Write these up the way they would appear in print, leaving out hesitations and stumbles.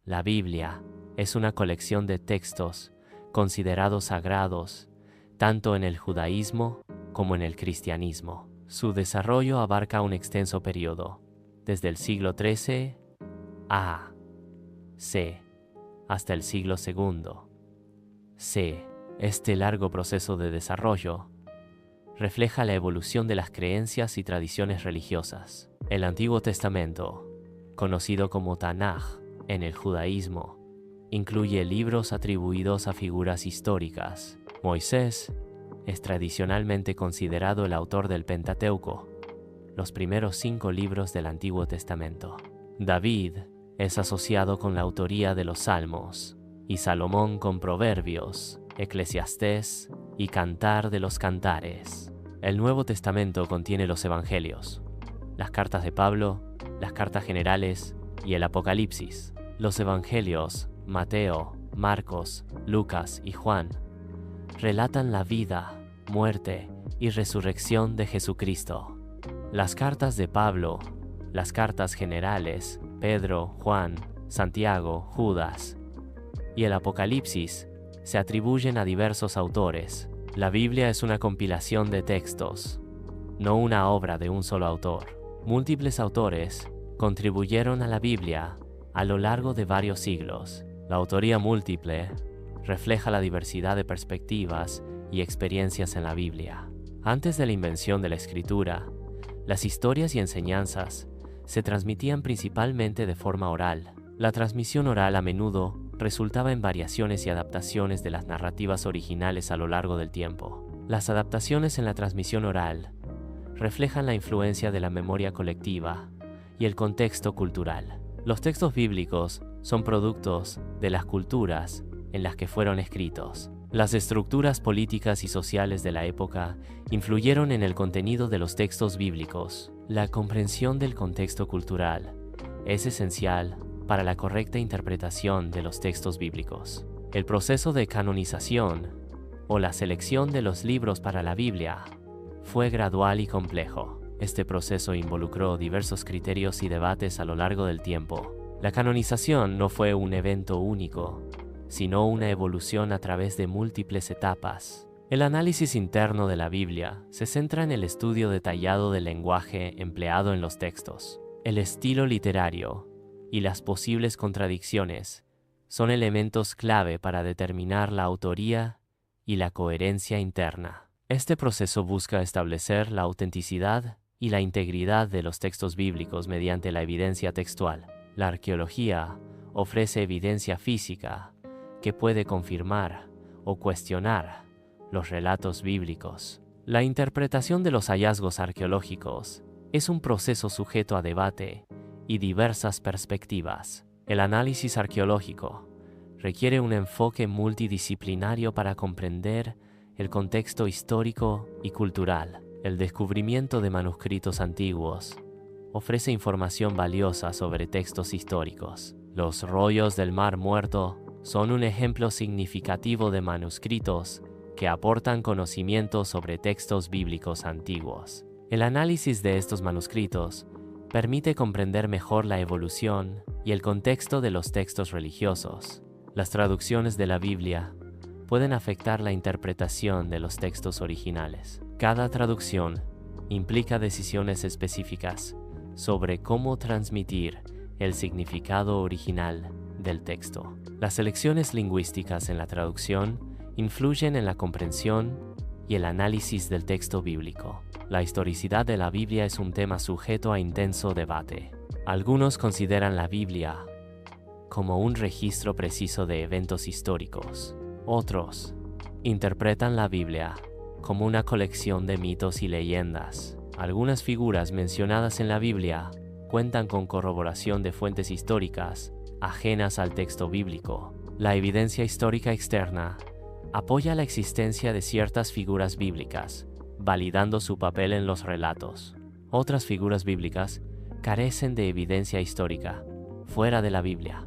La Biblia es una colección de textos considerados sagrados, tanto en el judaísmo como en el cristianismo. Su desarrollo abarca un extenso periodo, desde el siglo XIII a.C. hasta el siglo II c. Este largo proceso de desarrollo refleja la evolución de las creencias y tradiciones religiosas. El Antiguo Testamento, conocido como Tanaj en el judaísmo, incluye libros atribuidos a figuras históricas. Moisés es tradicionalmente considerado el autor del Pentateuco, los primeros 5 libros del Antiguo Testamento. David es asociado con la autoría de los Salmos, y Salomón con Proverbios, Eclesiastés y Cantar de los Cantares. El Nuevo Testamento contiene los Evangelios, las cartas de Pablo, las cartas generales y el Apocalipsis. Los Evangelios, Mateo, Marcos, Lucas y Juan, relatan la vida, muerte y resurrección de Jesucristo. Las cartas de Pablo, las cartas generales, Pedro, Juan, Santiago, Judas y el Apocalipsis se atribuyen a diversos autores. La Biblia es una compilación de textos, no una obra de un solo autor. Múltiples autores contribuyeron a la Biblia a lo largo de varios siglos. La autoría múltiple refleja la diversidad de perspectivas y experiencias en la Biblia. Antes de la invención de la escritura, las historias y enseñanzas se transmitían principalmente de forma oral. La transmisión oral a menudo resultaba en variaciones y adaptaciones de las narrativas originales a lo largo del tiempo. Las adaptaciones en la transmisión oral reflejan la influencia de la memoria colectiva y el contexto cultural. Los textos bíblicos son productos de las culturas en las que fueron escritos. Las estructuras políticas y sociales de la época influyeron en el contenido de los textos bíblicos. La comprensión del contexto cultural es esencial para la correcta interpretación de los textos bíblicos. El proceso de canonización o la selección de los libros para la Biblia fue gradual y complejo. Este proceso involucró diversos criterios y debates a lo largo del tiempo. La canonización no fue un evento único, sino una evolución a través de múltiples etapas. El análisis interno de la Biblia se centra en el estudio detallado del lenguaje empleado en los textos. El estilo literario y las posibles contradicciones son elementos clave para determinar la autoría y la coherencia interna. Este proceso busca establecer la autenticidad y la integridad de los textos bíblicos mediante la evidencia textual. La arqueología ofrece evidencia física que puede confirmar o cuestionar los relatos bíblicos. La interpretación de los hallazgos arqueológicos es un proceso sujeto a debate y diversas perspectivas. El análisis arqueológico requiere un enfoque multidisciplinario para comprender el contexto histórico y cultural. El descubrimiento de manuscritos antiguos ofrece información valiosa sobre textos históricos. Los rollos del Mar Muerto son un ejemplo significativo de manuscritos que aportan conocimientos sobre textos bíblicos antiguos. El análisis de estos manuscritos permite comprender mejor la evolución y el contexto de los textos religiosos. Las traducciones de la Biblia pueden afectar la interpretación de los textos originales. Cada traducción implica decisiones específicas sobre cómo transmitir el significado original del texto. Las elecciones lingüísticas en la traducción influyen en la comprensión y el análisis del texto bíblico. La historicidad de la Biblia es un tema sujeto a intenso debate. Algunos consideran la Biblia como un registro preciso de eventos históricos. Otros interpretan la Biblia como una colección de mitos y leyendas. Algunas figuras mencionadas en la Biblia cuentan con corroboración de fuentes históricas ajenas al texto bíblico. La evidencia histórica externa apoya la existencia de ciertas figuras bíblicas, validando su papel en los relatos. Otras figuras bíblicas carecen de evidencia histórica fuera de la Biblia,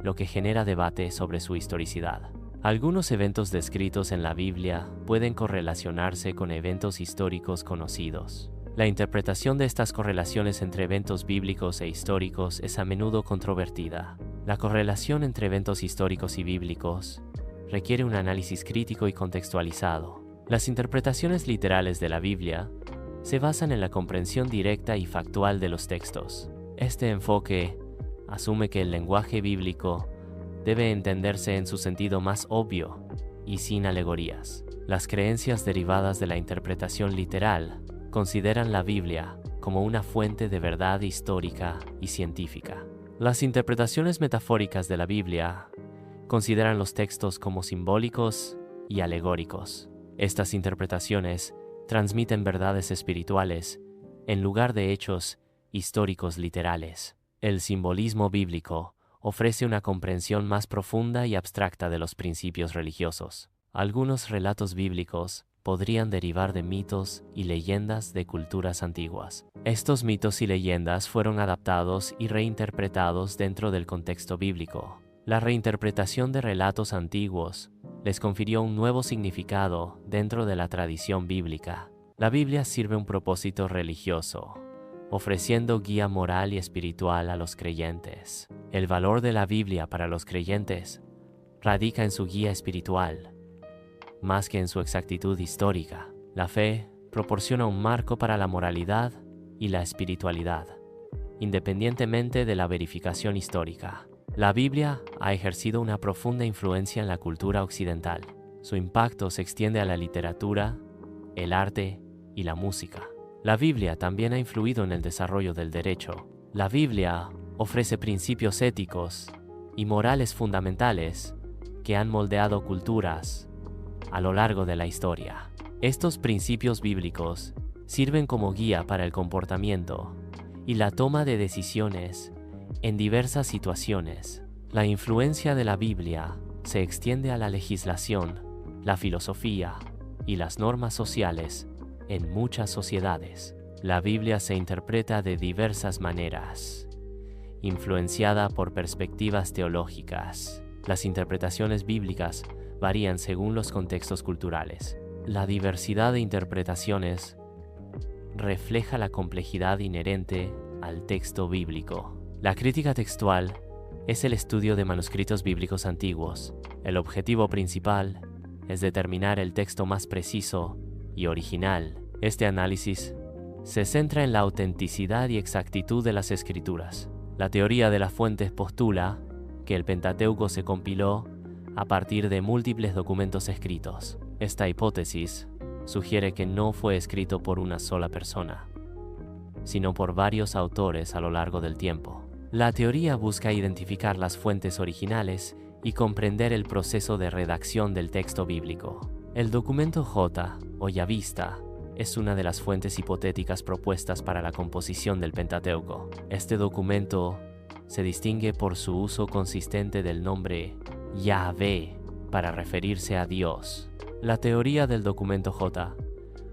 lo que genera debate sobre su historicidad. Algunos eventos descritos en la Biblia pueden correlacionarse con eventos históricos conocidos. La interpretación de estas correlaciones entre eventos bíblicos e históricos es a menudo controvertida. La correlación entre eventos históricos y bíblicos requiere un análisis crítico y contextualizado. Las interpretaciones literales de la Biblia se basan en la comprensión directa y factual de los textos. Este enfoque asume que el lenguaje bíblico debe entenderse en su sentido más obvio y sin alegorías. Las creencias derivadas de la interpretación literal consideran la Biblia como una fuente de verdad histórica y científica. Las interpretaciones metafóricas de la Biblia consideran los textos como simbólicos y alegóricos. Estas interpretaciones transmiten verdades espirituales en lugar de hechos históricos literales. El simbolismo bíblico ofrece una comprensión más profunda y abstracta de los principios religiosos. Algunos relatos bíblicos podrían derivar de mitos y leyendas de culturas antiguas. Estos mitos y leyendas fueron adaptados y reinterpretados dentro del contexto bíblico. La reinterpretación de relatos antiguos les confirió un nuevo significado dentro de la tradición bíblica. La Biblia sirve un propósito religioso, ofreciendo guía moral y espiritual a los creyentes. El valor de la Biblia para los creyentes radica en su guía espiritual, más que en su exactitud histórica. La fe proporciona un marco para la moralidad y la espiritualidad, independientemente de la verificación histórica. La Biblia ha ejercido una profunda influencia en la cultura occidental. Su impacto se extiende a la literatura, el arte y la música. La Biblia también ha influido en el desarrollo del derecho. La Biblia ofrece principios éticos y morales fundamentales que han moldeado culturas a lo largo de la historia. Estos principios bíblicos sirven como guía para el comportamiento y la toma de decisiones en diversas situaciones. La influencia de la Biblia se extiende a la legislación, la filosofía y las normas sociales en muchas sociedades. La Biblia se interpreta de diversas maneras, influenciada por perspectivas teológicas. Las interpretaciones bíblicas varían según los contextos culturales. La diversidad de interpretaciones refleja la complejidad inherente al texto bíblico. La crítica textual es el estudio de manuscritos bíblicos antiguos. El objetivo principal es determinar el texto más preciso y original. Este análisis se centra en la autenticidad y exactitud de las escrituras. La teoría de las fuentes postula que el Pentateuco se compiló a partir de múltiples documentos escritos. Esta hipótesis sugiere que no fue escrito por una sola persona, sino por varios autores a lo largo del tiempo. La teoría busca identificar las fuentes originales y comprender el proceso de redacción del texto bíblico. El documento J, o Yavista, es una de las fuentes hipotéticas propuestas para la composición del Pentateuco. Este documento se distingue por su uso consistente del nombre Yahvé para referirse a Dios. La teoría del documento J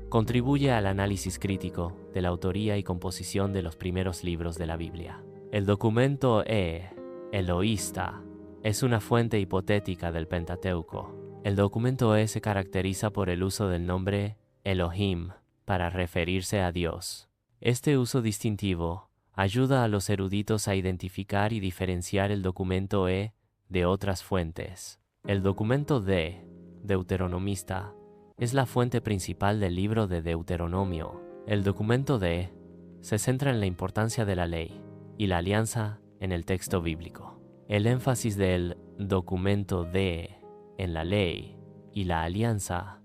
contribuye al análisis crítico de la autoría y composición de los primeros libros de la Biblia. El documento Eloísta, es una fuente hipotética del Pentateuco. El documento se caracteriza por el uso del nombre Elohim para referirse a Dios. Este uso distintivo ayuda a los eruditos a identificar y diferenciar el documento de otras fuentes. El documento Deuteronomista es la fuente principal del libro de Deuteronomio. El documento se centra en la importancia de la ley y la alianza en el texto bíblico. El énfasis del documento en la ley y la alianza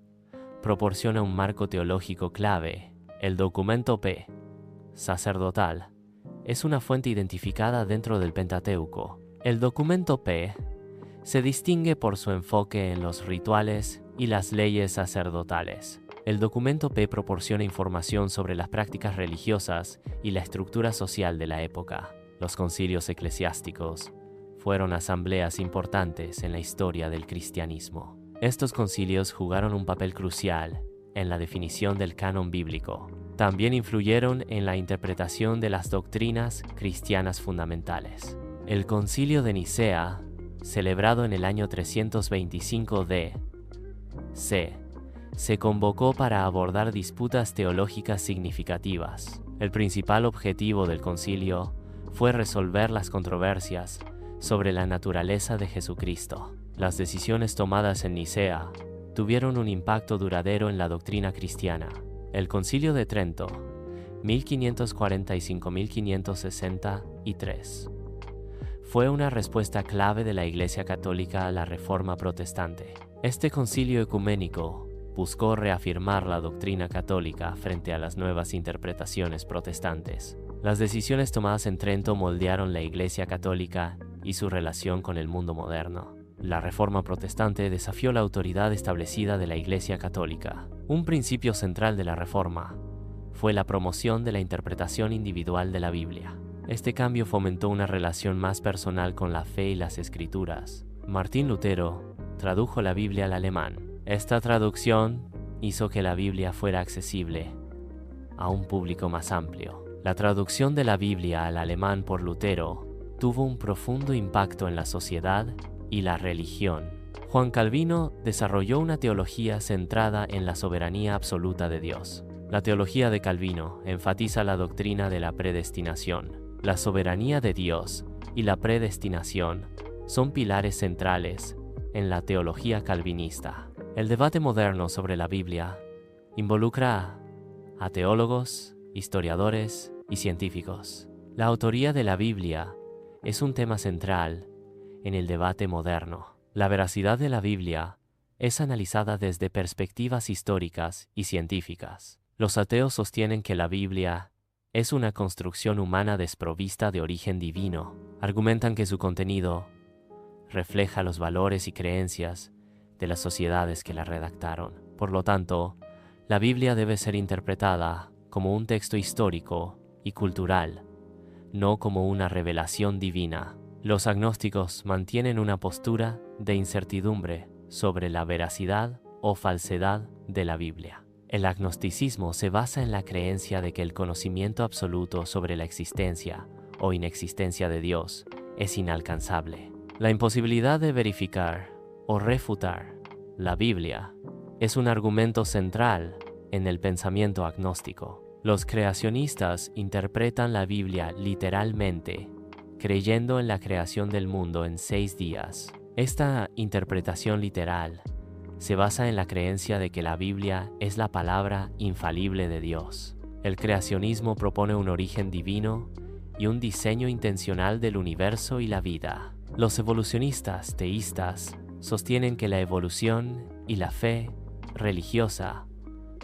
proporciona un marco teológico clave. El documento sacerdotal es una fuente identificada dentro del Pentateuco. El documento se distingue por su enfoque en los rituales y las leyes sacerdotales. El documento proporciona información sobre las prácticas religiosas y la estructura social de la época. Los concilios eclesiásticos fueron asambleas importantes en la historia del cristianismo. Estos concilios jugaron un papel crucial en la definición del canon bíblico. También influyeron en la interpretación de las doctrinas cristianas fundamentales. El Concilio de Nicea, celebrado en el año 325 d.C., se convocó para abordar disputas teológicas significativas. El principal objetivo del concilio fue resolver las controversias sobre la naturaleza de Jesucristo. Las decisiones tomadas en Nicea tuvieron un impacto duradero en la doctrina cristiana. El Concilio de Trento, 1545-1563, fue una respuesta clave de la Iglesia Católica a la Reforma Protestante. Este concilio ecuménico buscó reafirmar la doctrina católica frente a las nuevas interpretaciones protestantes. Las decisiones tomadas en Trento moldearon la Iglesia Católica y su relación con el mundo moderno. La Reforma Protestante desafió la autoridad establecida de la Iglesia Católica. Un principio central de la Reforma fue la promoción de la interpretación individual de la Biblia. Este cambio fomentó una relación más personal con la fe y las Escrituras. Martín Lutero tradujo la Biblia al alemán. Esta traducción hizo que la Biblia fuera accesible a un público más amplio. La traducción de la Biblia al alemán por Lutero tuvo un profundo impacto en la sociedad y la religión. Juan Calvino desarrolló una teología centrada en la soberanía absoluta de Dios. La teología de Calvino enfatiza la doctrina de la predestinación. La soberanía de Dios y la predestinación son pilares centrales en la teología calvinista. El debate moderno sobre la Biblia involucra a teólogos, historiadores y científicos. La autoría de la Biblia es un tema central en el debate moderno. La veracidad de la Biblia es analizada desde perspectivas históricas y científicas. Los ateos sostienen que la Biblia es una construcción humana desprovista de origen divino. Argumentan que su contenido refleja los valores y creencias de las sociedades que la redactaron. Por lo tanto, la Biblia debe ser interpretada como un texto histórico y cultural, no como una revelación divina. Los agnósticos mantienen una postura de incertidumbre sobre la veracidad o falsedad de la Biblia. El agnosticismo se basa en la creencia de que el conocimiento absoluto sobre la existencia o inexistencia de Dios es inalcanzable. La imposibilidad de verificar o refutar la Biblia es un argumento central en el pensamiento agnóstico. Los creacionistas interpretan la Biblia literalmente, creyendo en la creación del mundo en 6 días. Esta interpretación literal se basa en la creencia de que la Biblia es la palabra infalible de Dios. El creacionismo propone un origen divino y un diseño intencional del universo y la vida. Los evolucionistas teístas sostienen que la evolución y la fe religiosa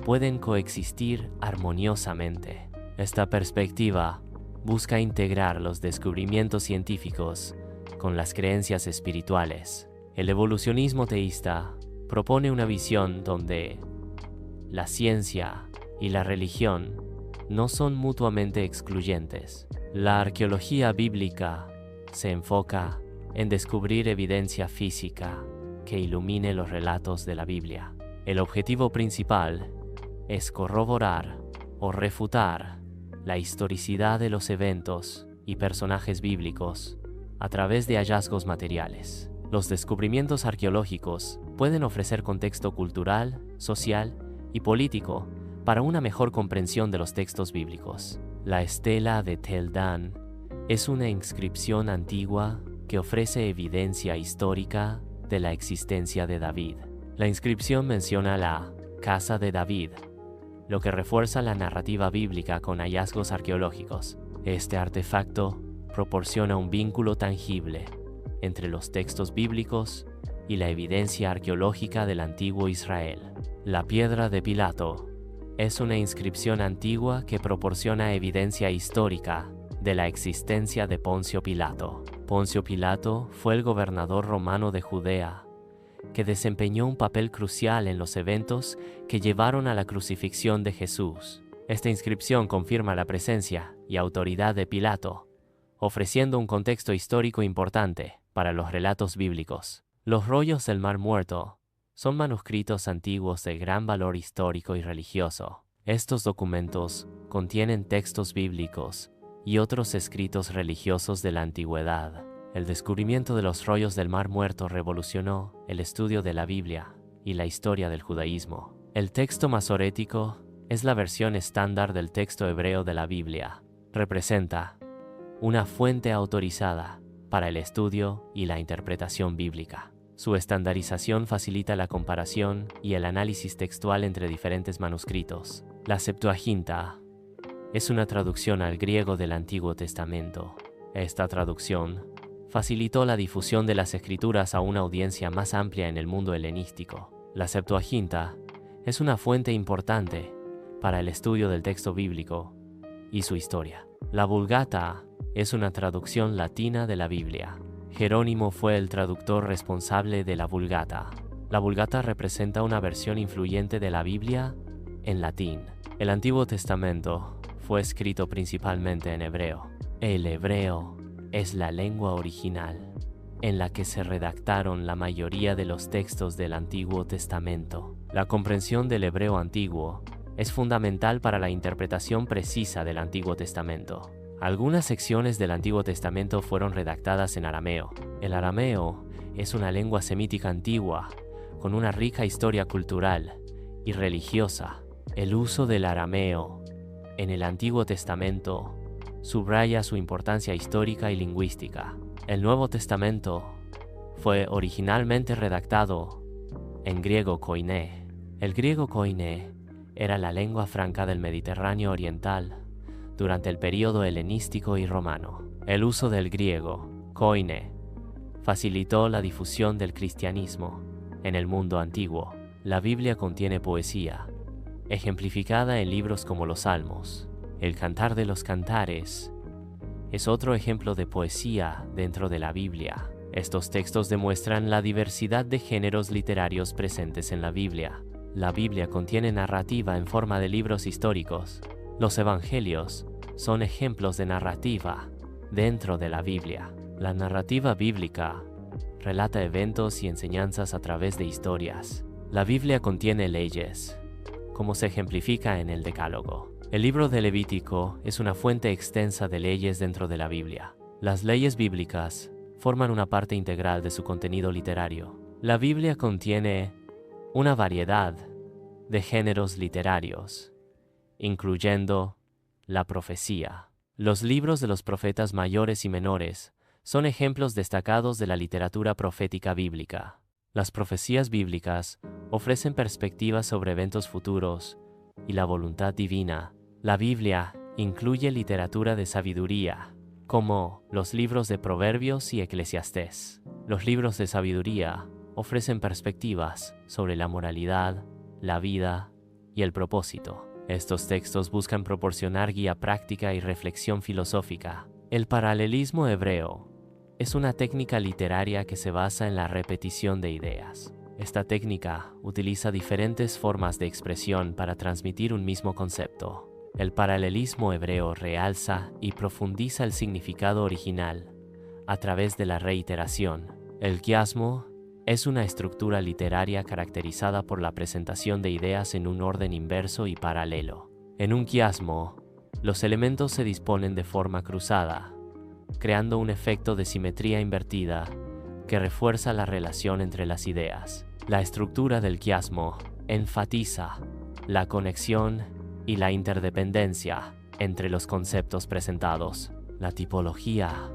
pueden coexistir armoniosamente. Esta perspectiva busca integrar los descubrimientos científicos con las creencias espirituales. El evolucionismo teísta propone una visión donde la ciencia y la religión no son mutuamente excluyentes. La arqueología bíblica se enfoca en descubrir evidencia física que ilumine los relatos de la Biblia. El objetivo principal es corroborar o refutar la historicidad de los eventos y personajes bíblicos a través de hallazgos materiales. Los descubrimientos arqueológicos pueden ofrecer contexto cultural, social y político para una mejor comprensión de los textos bíblicos. La estela de Tel Dan es una inscripción antigua que ofrece evidencia histórica de la existencia de David. La inscripción menciona la casa de David, lo que refuerza la narrativa bíblica con hallazgos arqueológicos. Este artefacto proporciona un vínculo tangible entre los textos bíblicos y la evidencia arqueológica del antiguo Israel. La piedra de Pilato es una inscripción antigua que proporciona evidencia histórica de la existencia de Poncio Pilato. Poncio Pilato fue el gobernador romano de Judea, que desempeñó un papel crucial en los eventos que llevaron a la crucifixión de Jesús. Esta inscripción confirma la presencia y autoridad de Pilato, ofreciendo un contexto histórico importante para los relatos bíblicos. Los rollos del Mar Muerto son manuscritos antiguos de gran valor histórico y religioso. Estos documentos contienen textos bíblicos y otros escritos religiosos de la antigüedad. El descubrimiento de los rollos del Mar Muerto revolucionó el estudio de la Biblia y la historia del judaísmo. El texto masorético es la versión estándar del texto hebreo de la Biblia. Representa una fuente autorizada para el estudio y la interpretación bíblica. Su estandarización facilita la comparación y el análisis textual entre diferentes manuscritos. La Septuaginta es una traducción al griego del Antiguo Testamento. Esta traducción facilitó la difusión de las Escrituras a una audiencia más amplia en el mundo helenístico. La Septuaginta es una fuente importante para el estudio del texto bíblico y su historia. La Vulgata es una traducción latina de la Biblia. Jerónimo fue el traductor responsable de la Vulgata. La Vulgata representa una versión influyente de la Biblia en latín. El Antiguo Testamento fue escrito principalmente en hebreo. El hebreo es la lengua original en la que se redactaron la mayoría de los textos del Antiguo Testamento. La comprensión del hebreo antiguo es fundamental para la interpretación precisa del Antiguo Testamento. Algunas secciones del Antiguo Testamento fueron redactadas en arameo. El arameo es una lengua semítica antigua, con una rica historia cultural y religiosa. El uso del arameo en el Antiguo Testamento subraya su importancia histórica y lingüística. El Nuevo Testamento fue originalmente redactado en griego koiné. El griego koiné era la lengua franca del Mediterráneo oriental durante el período helenístico y romano. El uso del griego koiné facilitó la difusión del cristianismo en el mundo antiguo. La Biblia contiene poesía, ejemplificada en libros como los Salmos. El Cantar de los Cantares es otro ejemplo de poesía dentro de la Biblia. Estos textos demuestran la diversidad de géneros literarios presentes en la Biblia. La Biblia contiene narrativa en forma de libros históricos. Los evangelios son ejemplos de narrativa dentro de la Biblia. La narrativa bíblica relata eventos y enseñanzas a través de historias. La Biblia contiene leyes, como se ejemplifica en el Decálogo. El libro de Levítico es una fuente extensa de leyes dentro de la Biblia. Las leyes bíblicas forman una parte integral de su contenido literario. La Biblia contiene una variedad de géneros literarios, incluyendo la profecía. Los libros de los profetas mayores y menores son ejemplos destacados de la literatura profética bíblica. Las profecías bíblicas ofrecen perspectivas sobre eventos futuros y la voluntad divina. La Biblia incluye literatura de sabiduría, como los libros de Proverbios y Eclesiastés. Los libros de sabiduría ofrecen perspectivas sobre la moralidad, la vida y el propósito. Estos textos buscan proporcionar guía práctica y reflexión filosófica. El paralelismo hebreo es una técnica literaria que se basa en la repetición de ideas. Esta técnica utiliza diferentes formas de expresión para transmitir un mismo concepto. El paralelismo hebreo realza y profundiza el significado original a través de la reiteración. El quiasmo es una estructura literaria caracterizada por la presentación de ideas en un orden inverso y paralelo. En un quiasmo, los elementos se disponen de forma cruzada, creando un efecto de simetría invertida que refuerza la relación entre las ideas. La estructura del quiasmo enfatiza la conexión y la interdependencia entre los conceptos presentados. La tipología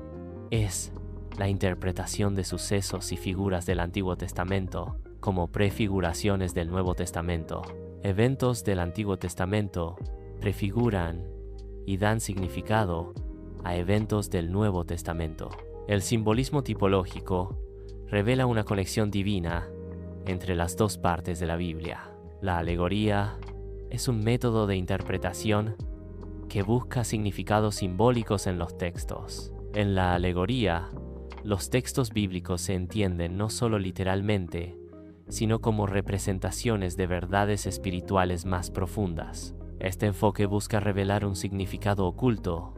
es la interpretación de sucesos y figuras del Antiguo Testamento como prefiguraciones del Nuevo Testamento. Eventos del Antiguo Testamento prefiguran y dan significado a eventos del Nuevo Testamento. El simbolismo tipológico revela una conexión divina entre las dos partes de la Biblia. La alegoría es un método de interpretación que busca significados simbólicos en los textos. En la alegoría, los textos bíblicos se entienden no solo literalmente, sino como representaciones de verdades espirituales más profundas. Este enfoque busca revelar un significado oculto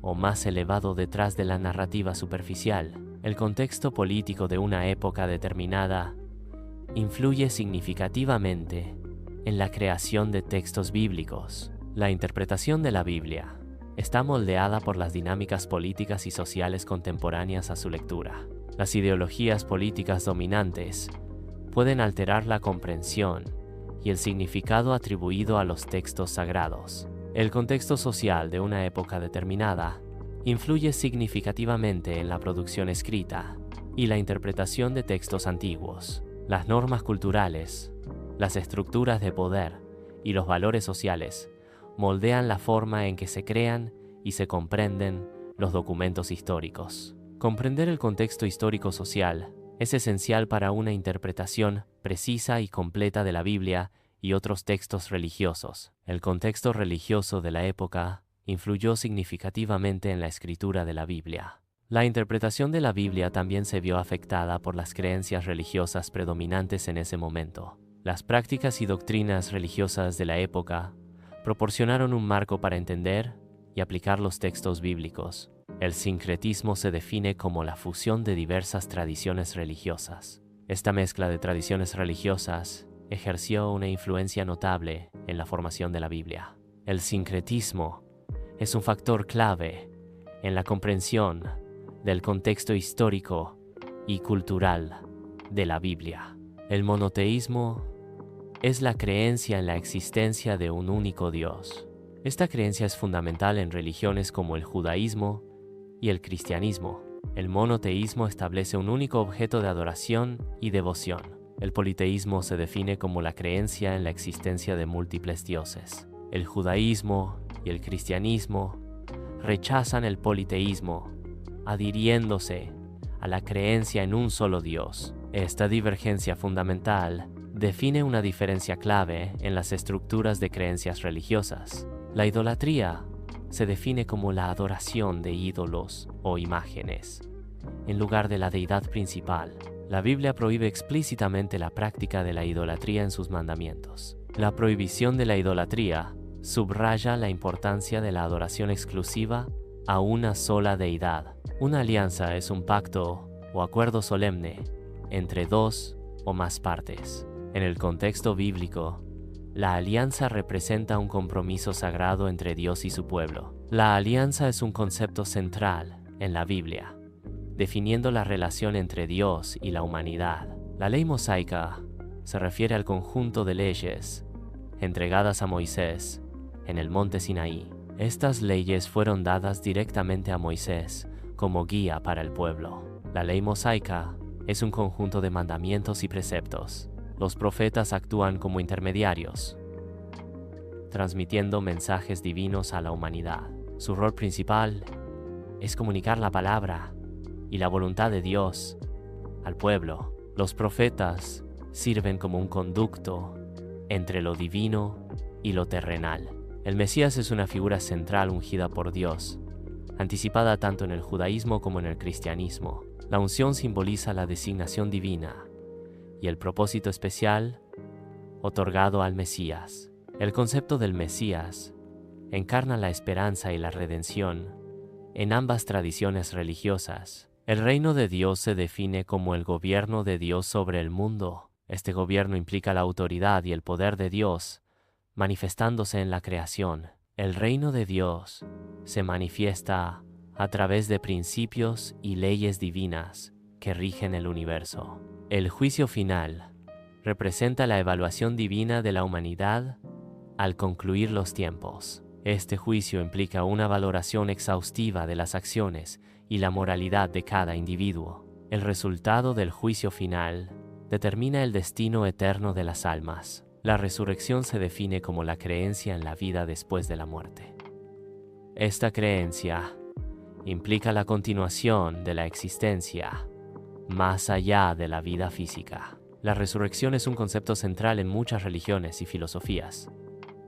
o más elevado detrás de la narrativa superficial. El contexto político de una época determinada influye significativamente en la creación de textos bíblicos. La interpretación de la Biblia está moldeada por las dinámicas políticas y sociales contemporáneas a su lectura. Las ideologías políticas dominantes pueden alterar la comprensión y el significado atribuido a los textos sagrados. El contexto social de una época determinada influye significativamente en la producción escrita y la interpretación de textos antiguos. Las normas culturales, las estructuras de poder y los valores sociales moldean la forma en que se crean y se comprenden los documentos históricos. Comprender el contexto histórico-social es esencial para una interpretación precisa y completa de la Biblia y otros textos religiosos. El contexto religioso de la época influyó significativamente en la escritura de la Biblia. La interpretación de la Biblia también se vio afectada por las creencias religiosas predominantes en ese momento. Las prácticas y doctrinas religiosas de la época proporcionaron un marco para entender y aplicar los textos bíblicos. El sincretismo se define como la fusión de diversas tradiciones religiosas. Esta mezcla de tradiciones religiosas ejerció una influencia notable en la formación de la Biblia. El sincretismo es un factor clave en la comprensión del contexto histórico y cultural de la Biblia. El monoteísmo es la creencia en la existencia de un único Dios. Esta creencia es fundamental en religiones como el judaísmo y el cristianismo. El monoteísmo establece un único objeto de adoración y devoción. El politeísmo se define como la creencia en la existencia de múltiples dioses. El judaísmo y el cristianismo rechazan el politeísmo, adhiriéndose a la creencia en un solo Dios. Esta divergencia fundamental define una diferencia clave en las estructuras de creencias religiosas. La idolatría se define como la adoración de ídolos o imágenes, en lugar de la deidad principal. La Biblia prohíbe explícitamente la práctica de la idolatría en sus mandamientos. La prohibición de la idolatría subraya la importancia de la adoración exclusiva a una sola deidad. Una alianza es un pacto o acuerdo solemne entre dos o más partes. En el contexto bíblico, la alianza representa un compromiso sagrado entre Dios y su pueblo. La alianza es un concepto central en la Biblia, definiendo la relación entre Dios y la humanidad. La ley mosaica se refiere al conjunto de leyes entregadas a Moisés en el monte Sinaí. Estas leyes fueron dadas directamente a Moisés como guía para el pueblo. La ley mosaica es un conjunto de mandamientos y preceptos. Los profetas actúan como intermediarios, transmitiendo mensajes divinos a la humanidad. Su rol principal es comunicar la palabra y la voluntad de Dios al pueblo. Los profetas sirven como un conducto entre lo divino y lo terrenal. El Mesías es una figura central ungida por Dios, anticipada tanto en el judaísmo como en el cristianismo. La unción simboliza la designación divina y el propósito especial otorgado al Mesías. El concepto del Mesías encarna la esperanza y la redención en ambas tradiciones religiosas. El reino de Dios se define como el gobierno de Dios sobre el mundo. Este gobierno implica la autoridad y el poder de Dios manifestándose en la creación. El reino de Dios se manifiesta a través de principios y leyes divinas que rigen el universo. El juicio final representa la evaluación divina de la humanidad al concluir los tiempos. Este juicio implica una valoración exhaustiva de las acciones y la moralidad de cada individuo. El resultado del juicio final determina el destino eterno de las almas. La resurrección se define como la creencia en la vida después de la muerte. Esta creencia implica la continuación de la existencia más allá de la vida física. La resurrección es un concepto central en muchas religiones y filosofías,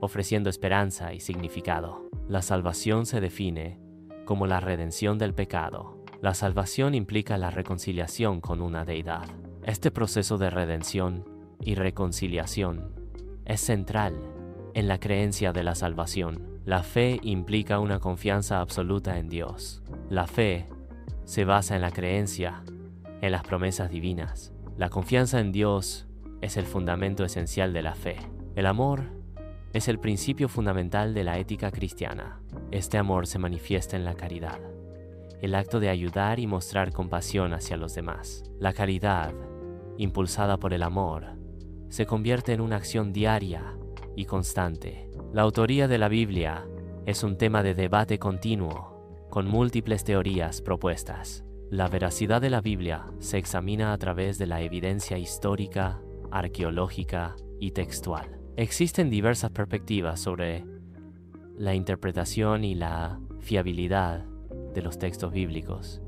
ofreciendo esperanza y significado. La salvación se define como la redención del pecado. La salvación implica la reconciliación con una deidad. Este proceso de redención y reconciliación es central en la creencia de la salvación. La fe implica una confianza absoluta en Dios. La fe se basa en la creencia en las promesas divinas. La confianza en Dios es el fundamento esencial de la fe. El amor es el principio fundamental de la ética cristiana. Este amor se manifiesta en la caridad, el acto de ayudar y mostrar compasión hacia los demás. La caridad, impulsada por el amor, se convierte en una acción diaria y constante. La autoría de la Biblia es un tema de debate continuo con múltiples teorías propuestas. La veracidad de la Biblia se examina a través de la evidencia histórica, arqueológica y textual. Existen diversas perspectivas sobre la interpretación y la fiabilidad de los textos bíblicos.